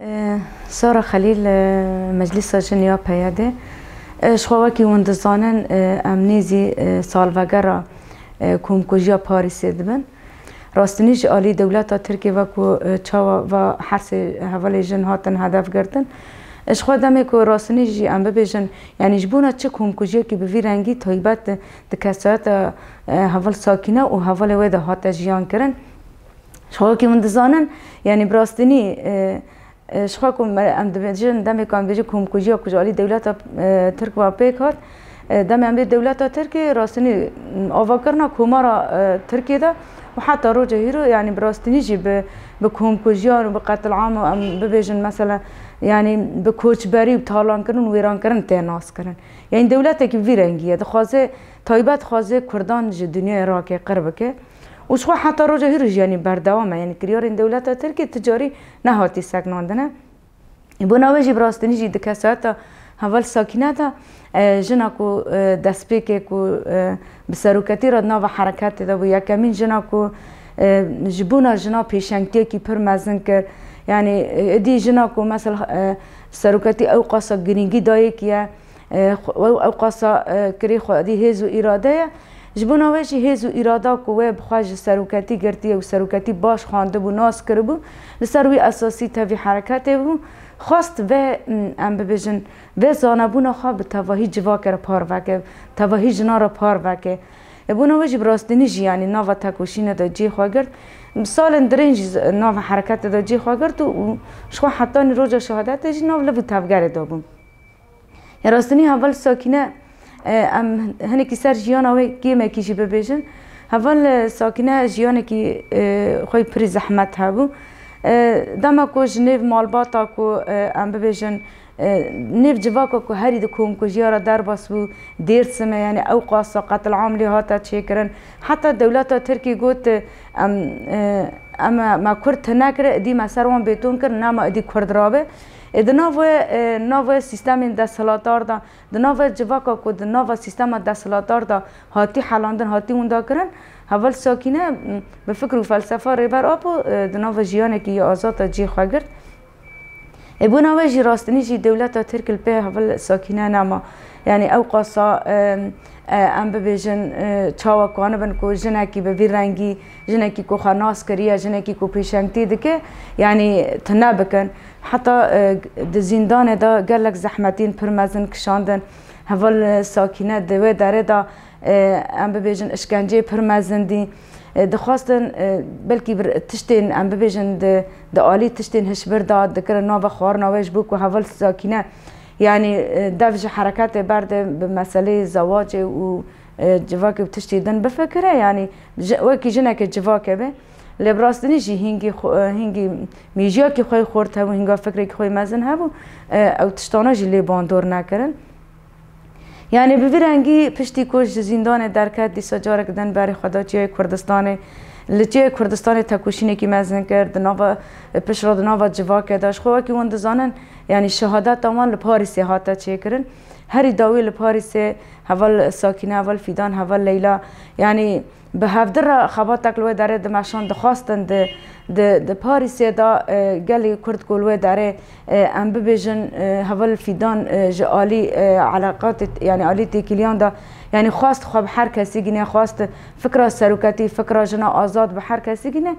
سارة خليل مجلس جنیا پیاده شخواکی وندزانن امنیزی سالوگرا کومکوژیا پاریس دبن راستنیش عالی دولت ترکیه و کو چاوا و حرس حوالی جن هاتن هدف گردن اشخوا دمی کو راستنیش ام ببیجن یعنی جبونا چه کومکوژیا کی بوی رنگی تایبت دکسات حوال ساکنه و حوال وید هات جیان کرن شخواکی وندزانن یعنی براستنی شخوا کم ام دبیجن دمی کام بیجی کومکوژیا کجالی دولت ترک و پیکات دم ام دولت ترکیه راستنی آواکرنا کومارا ترکیه ده و حتی روجه هیرو يعني براستنيجي بكومكوژيان و بقتل عام و ام ببیجن مثلا يعني بكوچبری و تالان کرن و ویران کرن تناس کرن يعني دولت کی ویرانگیه دخوازه تایبت خوازه کردان ج دنیا عراق قرب که و شو حتی روجه هیرو يعني بردوامه يعني كريار این دولت ترکیه تجاری نهاتی سکناندنه بناوجی براستنيجي دکسات هول ساکنه ده جنا کو دست پیک کو بسروکتی را ناو حرکت ده و یکمین جنا کو جبونا جنا پیشنگتی کی پر مزن کر یعنی دی جنا کو مثلا سروکتی او قصا گرینگی دای کیه او قصا کری خو دی هزو اراده جبونا وجه هزو اراده کو و بخواج سروکتی گرتی و سروکتی باش خوانده بو ناس کربو لسروی اساسی تاوی حرکت بو خواست و ام ببیجن و زانبونا خواه به تواهی جواکر پار وکه تواهی جنا را پار وکه بونا وجه براستنیجی یعنی ناو تکوشین دا جی خواه گرد سال درنج ناو حرکت دا جی خواه گرد و شخوا حتی روژا شهادت جی ناو لبو تفگر دابون راستنی اول ساکنه ام هنه کی سر جیان آوه گیمه کیشی ببیجن اول ساکنه جیانه کی خواه پری زحمت هبو دما کو جنیو مالباتا کو ام ببیجن نیو جواکو کو هری د کومکوژیا را در باسو دیر سمه یعنی او قاصا قتل عاملی هاتا چیکرن حتی دولت ترکی گوت اما ما کرد نکر دی مسروان بیتون کر نما دی کرد رابه ناو سیستم دستلاتار دا ناو جواکو کو ناو سیستم دستلاتار دا هاتی حلاندن هاتی اوندا کرن اول ساکنه به فکر و فلسفه ریبر آبو ناو جیانه که آزاد جی خواه گرد ابونا وجه راستنی جی دولت ترک الپی اول ساکنه نما یعنی او قصا ام ببیجن چاوا کانه بن کو جنکی به رنگی جنکی کو خناس کریه جنکی کو پیشنگتی دکه یعنی تنه بکن حتی د زندان دا گلک زحمتین پرمزن کشاندن اول ساکنه دوی داره دا ام ببیجن اشکنجه پرمزندی دخواستن بلکی تشتین ام ببیجن د عالی تشتین هشبر داد دکر ناو خوار ناوش بو که اول ساکنه يعني دفج حركات برد بمسألة زواج و جواك بتشتيدن بفكره يعني وكي جنك جواك به لبراستني جي هنگي ميجياكي خوي خورتها و هنگا فكرك خوي مزن هبو او تشتانا جي لي باندور نكرن يعني بفرنگي پشتی کوش زندان درکت دی سجارك دن بري خدا جي كردستان لچه کردستان تکوشینه کی مزن کرد ناو پشراد ناو جواکه داشت خواه که وندزانن یعنی شهادت تمام لپاریس هاتا چه کرن هری داوی لپاریس اول ساکنه اول فیدان اول لیلا یعنی به هفدر خبات تکلوه داره دمشان دخواستن د پاریس دا گلی کرد کلوه داره ام ببیجن اول فیدان جالی علاقات یعنی عالی تکلیان دا يعني خواست خواب هر کسی گینه خواست فکر سروکتی فکر جنا آزاد به هر کسی گینه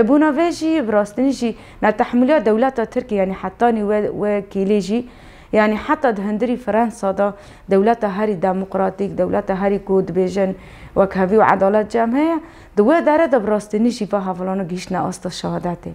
بونا ویجی براستنیجی نتحملیا دولت ترکیه يعني حتانی و کلیجی يعني حتى دهندري فرنسا دا دولت هری دموکراتیک دولت هری کود بیجن و کهوی و عدالت جمعه دو داره دا براستنیجی و حوالانو گیشنه آستا شهادته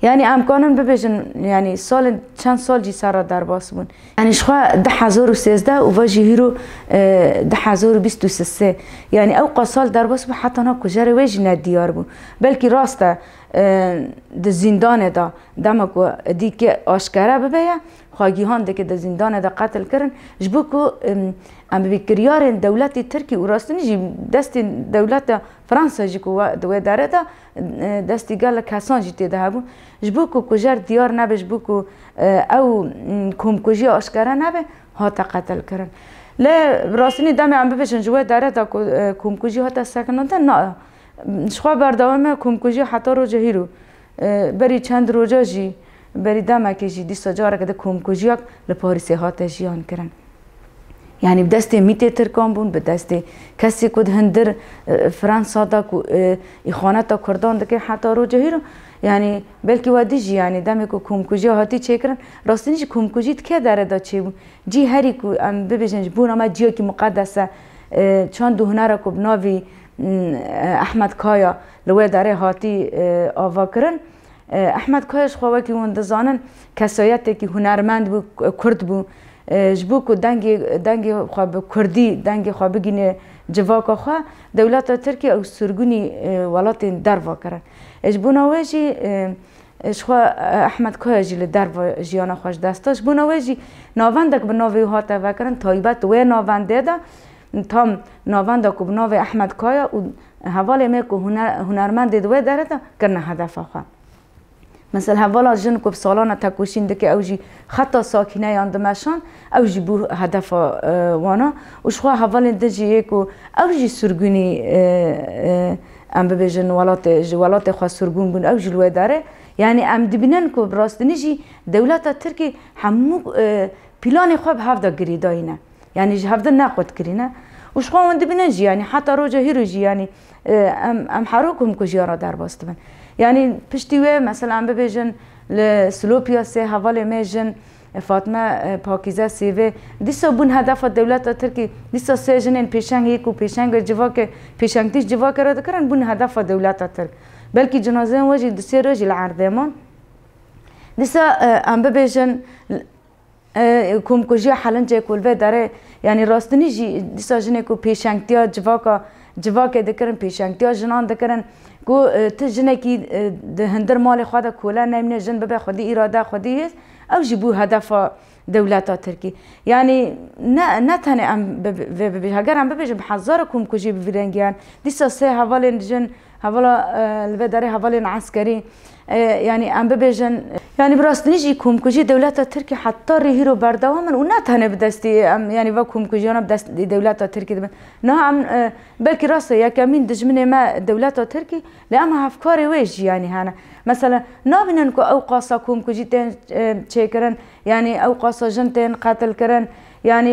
يعني امکانن ببیجن يعني سال چند سال جی سر در باس بون يعني شخوا 2013 و واجی هیرو 2023 يعني او سال در باس بون حتی نا کجر ویجی ندیار بون بلکی راسته د زندان دا دمکو دی که آشکره ببیه خواگیهان ده که د زندان دا قتل کرن جبو که ام بکریار دولت ترکی و راستنی جی دست دولت فرانسا جی که دوی داره دا دستی گل کسان جی تیده هبون جبو که کجر دیار نبه جبو که او کومکوژی آشکره نبه هاتا قتل کرن لی راستنی دم ام ببیشن جوی داره دا کومکوژی هاتا سکنانده نه شخوا بردوامه کومکوژی حتی رو جهیرو بری چند روزا جی بریدم که جدی سجاره که کومکوژیاک لپاریسی هات جیان کرن یعنی بدست میته ترکان بون به دست کسی که هندر فرانسا دا کو اخوانات تا کردان ده که حتی رو جهیرو یعنی بلکه وادیجی یعنی دمی که کومکوژی هاتی چه کرن راستینش کومکوژیت که داره دا چه بون جی هری کو ام ببیشنج بون اما جیو که مقدسه چند دو هنر کو بناوی احمد کایا لوی داره هاتی آوا کرن احمد کایش خواه که اون دزانن کسایتی که هنرمند بو کرد بو جبو کو دنگ خواب کردی دنگ خواب بگینه جواکا خواه دولت ترکیه او سرگونی ولات در واکرن جبو نواجی شخوا احمد کایجی لدر و جیانا خوش دستاش بو نواجی ناوندک به ناوی هاته وکرن تایبت و ناونده دا تام ناوندک به ناوی احمد کایا و حوالی می که هنرمند دوی داره دا کرنه هدف خواه مثلا حوالا جن کو سالانه تکوشین دکه اوجی خطا ساکنه یاندمشان اوجی بو هدف وانا و شخوا حوال دجی کو اوجی سرگونی ام ببیجن ولات خوا سرگون بون اوجی لوی داره یعنی ام دبینن کو براستنی جی دولت ترکی همو پلان خواب هفته گریداینه یعنی هفته نقد کرینه و شخوا اون دبینن جی یعنی حتی روجه هیرو جی یعنی ام حروکم کو جیارا در باستن یعنی پشتیوه مثلا ببیجن لسلوپیا سه حواله میجن فاطمه پاکیزه سیوه دیسا بون هدف دولت ترکی دیسا سه جنین پیشنگ یکو پیشنگ جواک پیشنگتیش جواک را دکرن بون هدف دولت ترک بلکه جنازه واجی دسی رجل عردمان دیسا ام ببیجن کومکوژی حلنجه کلوه داره یعنی راستنی جی دیسا جنه کو پیشنگتیا جواک دکرن پیشنگتیا جنان دکرن کو تجنه کی هندر مال خدا کولا نمینه جن ببه خودی اراده خودی او جبو هدف دولت ترکی یعنی نه تنه ام ببه اگر ام ببه هزار کومکوژی بفرنگیان دیسا سه حوال جن حوالا الوداره حوال عسکری یعنی ام ببیجن یعنی براستنیجی کومکوژی دولت ترکی حتی رهیرو بردوامن و نه تنه بدستی یعنی و کومکوژیانا بدست دولت ترکی دبن نه ام بلکه راسته یکمین دجمن ما دولت ترکی لام افکار ویش یعنی هانا مثلا نابینن کو او قاسا کومکوژی تن چیکرن یعنی او قاسا جنتن قتل کرن یعنی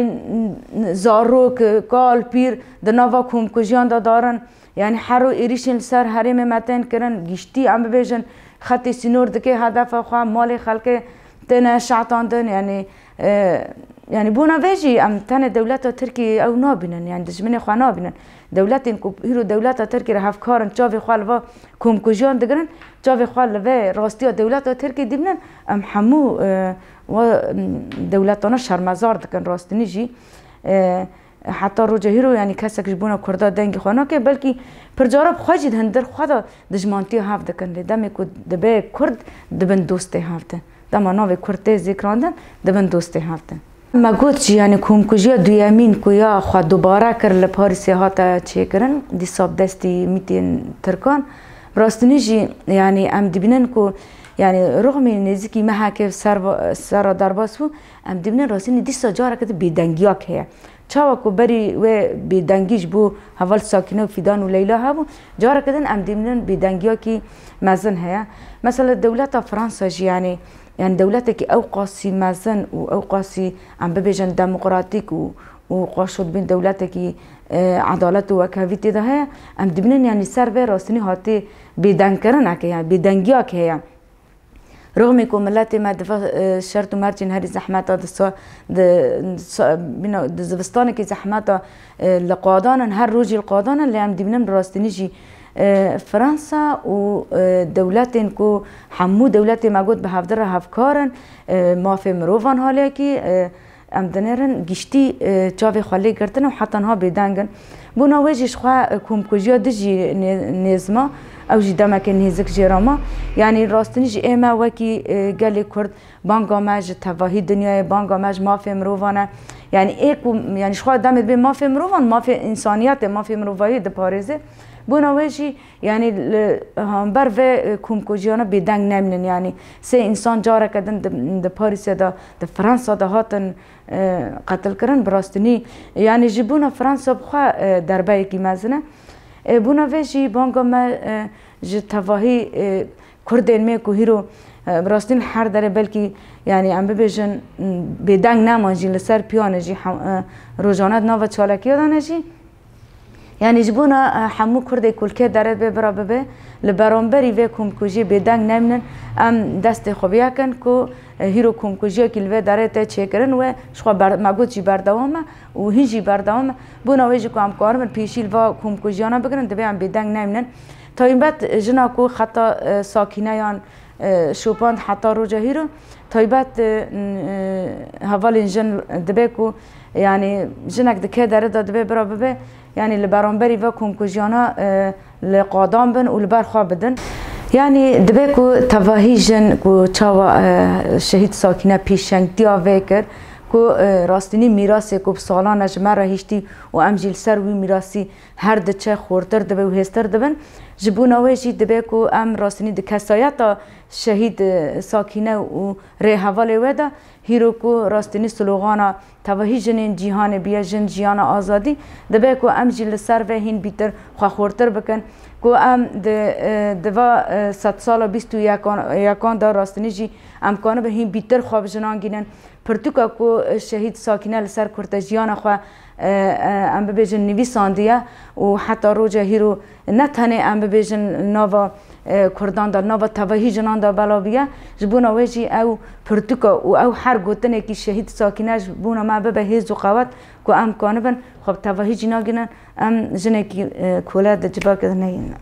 زاروک کال پیر دنوا کومکوژیان دارن یعنی هر ایریشن سر حریم متن کرن گشتی ام ببیجن خطی سینور دکه هدف خواه مال خلق تن شعطاندن یعنی بونا ویجی ام تن دولت ترکی او نابینن یعنی دشمن خواه نابینن دولت این کو هیرو دولت ترکی را هفکارن چاوی خواه لوا کومکوژیان دگرن چاوی خواه لوا راستی دولت ترکی دیبنن ام همو و دولتانا شرمزار دکن راستنی جی حتی رو جهیرو یعنی کسی که جبونا کرده دنگ خوانا که بلکه پرجارب خواجید هندر خدا دجمانتی هفته کنده دمی که دبه کرد دبن دوسته هفته دما ناوی کرده ذکراندن دبن دوسته هفته ما گوت چی یعنی کومکوژی دویامین که یا خواه دوباره کر لپاریسی هاتا چه کرن دی ساب دستی میتین ترکان براستنی جی یعنی ام دبینن که یعنی رغم نزدیکی محاکه سر درباس بو ام دبینن راستنی دی سجاره که بیدنگیا که چاوا کو بری و بیدنگیش بو حوال ساکنه و فیدان و لیلا هبو جاره کدن ام دیمنن بیدنگیا کی مزن هیا مثلا دولت فرانسا یعنی دولت کی او قاسی مزن و او قاسی ام ببیجن دموکراتیک و قاشد بین دولت کی عدالت و وکاویتی ده هیا ام دیمنن یعنی سر به راستنی هاتی بیدنگ کرن که یعنی بیدنگیا که هیا رغم که ملت ما شرط و مرجین هری زحمت د زبستان که زحمت لقادان هر روزی القادان اللي هم دبنم راستنیجی فرانسا و دولت که همو دولت ما گود به هفدر هفکارن مافی مروفان حالی که ام دنیرن گشتی چاوی خالی کردن و حتی ها بیدنگن بونا ویجیش خواه کومکوژیا دجی نیزما او جی دمک نهزک جراما یعنی راستنیش ایما وکی گلی کرد بانگا مج تواهی دنیای بانگا مج مافی مروفانه یعنی یعنی شخوا دمت به مافی مروفان مافی انسانیت مافی مروفایی ده پارزه بونا ویجی یعنی همبر و کومکوژیانا بیدنگ نمینن یعنی سه انسان جاره کدن ده پاریس ده فرانسا ده هاتن قتل کرن براستنی یعنی جبونا فرانسا بخوا دربه کی مزنه بونا ویجی بانگا ما جتواهی کردین می که هیرو براستین هر داره بلکی یعنی ام ببیجن بدنگ نمانجی لسر پیانجی روزانه نو چالکی دانجی یعنی جبونا همو کرده کلکه داره ببرا ببه لبرانبری و کمکوژی بدنگ نمینن ام دست خوبیه کن که هیرو کمکوژی که لوه داره تا چه کرن و شخوا مگود جی بردوامه و هیچی بردوامه بونا ویجی که هم کارمن پیشیل و کمکوژیانا بگرن دبی هم بدنگ نمینن تا این بعد جنا کو خطا ساکینه یان شوپاند حتی روجه هیرو تا این بعد حوال جن دبی کو یعنی جنک دکه داره دبی برا ببه يعني لبرانبري وكم كجانا لقادام بن ولبر خواب بدن يعني دبيكو تواهيجن كو تشاوا شهيد ساكنه بيشنگ ديا ويكر كو راستني ميراث كو سالانه جمره هشتي و امجيل سر وي ميراثي هر دچه خورتر دبي و هستر دبن جبونا وجي دبيكو ام راستني د کسایتا شهيد ساكنه و ره حواله ودا هیروکو راستنی سلوغانا توهیجن جهان بیاجن جهان آزادی دبیکو ام جیل سر و هین بیتر خورتر بکن کو ام دوا 100 سال 21 دا راستنی جی امکانه به هین بیتر خواب جنان گینن پرتوکا کو شهید ساکنه لسر کرت جهان خو ام ببیجن نویساندیه و حتی روجه هیرو نتنه ام ببیجن نوا کردان دا نوا توهی جنان دا بلاویه جبونا ویجی او پرتوکا و او هر گوتنه که شهید ساکنه جبونا ما به هیز و قوت که ام کانه بن خب توهی جنا گینن ام جنه که کوله دا جبا کده نگینن